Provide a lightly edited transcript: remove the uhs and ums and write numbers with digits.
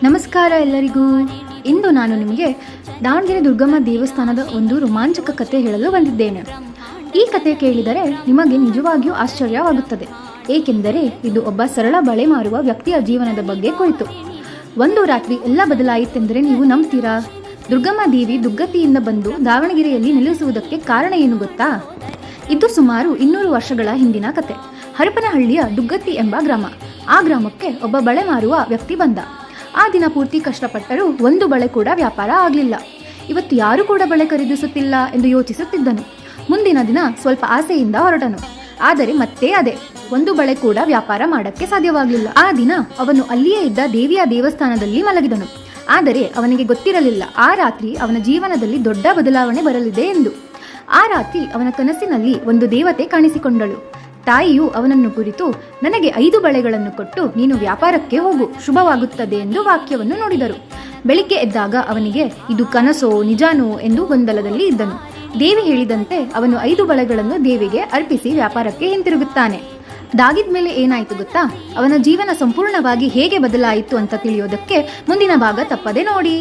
ನಮಸ್ಕಾರ ಎಲ್ಲರಿಗೂ. ಇಂದು ನಾನು ನಿಮಗೆ ದಾವಣಗೆರೆ ದುರ್ಗಮ್ಮ ದೇವಸ್ಥಾನದ ಒಂದು ರೋಮಾಂಚಕ ಕಥೆ ಹೇಳಲು ಬಂದಿದ್ದೇನೆ. ಈ ಕಥೆ ಕೇಳಿದರೆ ನಿಮಗೆ ನಿಜವಾಗಿಯೂ ಆಶ್ಚರ್ಯವಾಗುತ್ತದೆ, ಏಕೆಂದರೆ ಇದು ಒಬ್ಬ ಸರಳ ಬಳೆ ಮಾರುವ ವ್ಯಕ್ತಿಯ ಜೀವನದ ಬಗ್ಗೆ ಕುರಿತು. ಒಂದು ರಾತ್ರಿ ಎಲ್ಲ ಬದಲಾಯಿತೆಂದರೆ ನೀವು ನಂಬ್ತೀರಾ? ದುರ್ಗಮ್ಮ ದೇವಿ ದುಗ್ಗತಿಯಿಂದ ಬಂದು ದಾವಣಗೆರೆಯಲ್ಲಿ ನೆಲೆಸುವುದಕ್ಕೆ ಕಾರಣ ಏನು ಗೊತ್ತಾ? ಇದು ಸುಮಾರು 200 ವರ್ಷಗಳ ಹಿಂದಿನ ಕತೆ. ಹರಪನಹಳ್ಳಿಯ ದುಗ್ಗತಿ ಎಂಬ ಗ್ರಾಮ. ಆ ಗ್ರಾಮಕ್ಕೆ ಒಬ್ಬ ಬಳೆ ಮಾರುವ ವ್ಯಕ್ತಿ ಬಂದ. ಆ ದಿನ ಪೂರ್ತಿ ಕಷ್ಟಪಟ್ಟರೂ ಒಂದು ಬಳೆ ಕೂಡ ವ್ಯಾಪಾರ ಆಗಲಿಲ್ಲ. ಇವತ್ತು ಯಾರು ಕೂಡ ಬಳೆ ಖರೀದಿಸುತ್ತಿಲ್ಲ ಎಂದು ಯೋಚಿಸುತ್ತಿದ್ದನು. ಮುಂದಿನ ದಿನ ಸ್ವಲ್ಪ ಆಸೆಯಿಂದ ಹೊರಟನು. ಆದರೆ ಮತ್ತೆ ಅದೇ, ಒಂದು ಬಳೆ ಕೂಡ ವ್ಯಾಪಾರ ಮಾಡಕ್ಕೆ ಸಾಧ್ಯವಾಗಲಿಲ್ಲ. ಆ ದಿನ ಅವನು ಅಲ್ಲಿಯೇ ಇದ್ದ ದೇವಿಯ ದೇವಸ್ಥಾನದಲ್ಲಿ ಮಲಗಿದನು. ಆದರೆ ಅವನಿಗೆ ಗೊತ್ತಿರಲಿಲ್ಲ ಆ ರಾತ್ರಿ ಅವನ ಜೀವನದಲ್ಲಿ ದೊಡ್ಡ ಬದಲಾವಣೆ ಬರಲಿದೆ ಎಂದು. ಆ ರಾತ್ರಿ ಅವನ ಕನಸಿನಲ್ಲಿ ಒಂದು ದೇವತೆ ಕಾಣಿಸಿಕೊಂಡಳು. ತಾಯಿಯು ಅವನನ್ನು ಕುರಿತು, ನನಗೆ 5 ಬಳೆಗಳನ್ನು ಕೊಟ್ಟು ನೀನು ವ್ಯಾಪಾರಕ್ಕೆ ಹೋಗು, ಶುಭವಾಗುತ್ತದೆ ಎಂದು ವಾಕ್ಯವನ್ನು ನುಡಿದರು. ಬೆಳಿಗ್ಗೆ ಎದ್ದಾಗ ಅವನಿಗೆ ಇದು ಕನಸೋ ನಿಜಾನೋ ಎಂದು ಗೊಂದಲದಲ್ಲಿ ಇದ್ದನು. ದೇವಿ ಹೇಳಿದಂತೆ ಅವನು 5 ಬಳೆಗಳನ್ನು ದೇವಿಗೆ ಅರ್ಪಿಸಿ ವ್ಯಾಪಾರಕ್ಕೆ ಹಿಂತಿರುಗುತ್ತಾನೆ. ದಾಗಿದ ಮೇಲೆ ಏನಾಯಿತು ಗೊತ್ತಾ? ಅವನ ಜೀವನ ಸಂಪೂರ್ಣವಾಗಿ ಹೇಗೆ ಬದಲಾಯಿತು ಅಂತ ತಿಳಿಯೋದಕ್ಕೆ ಮುಂದಿನ ಭಾಗ ತಪ್ಪದೆ ನೋಡಿ.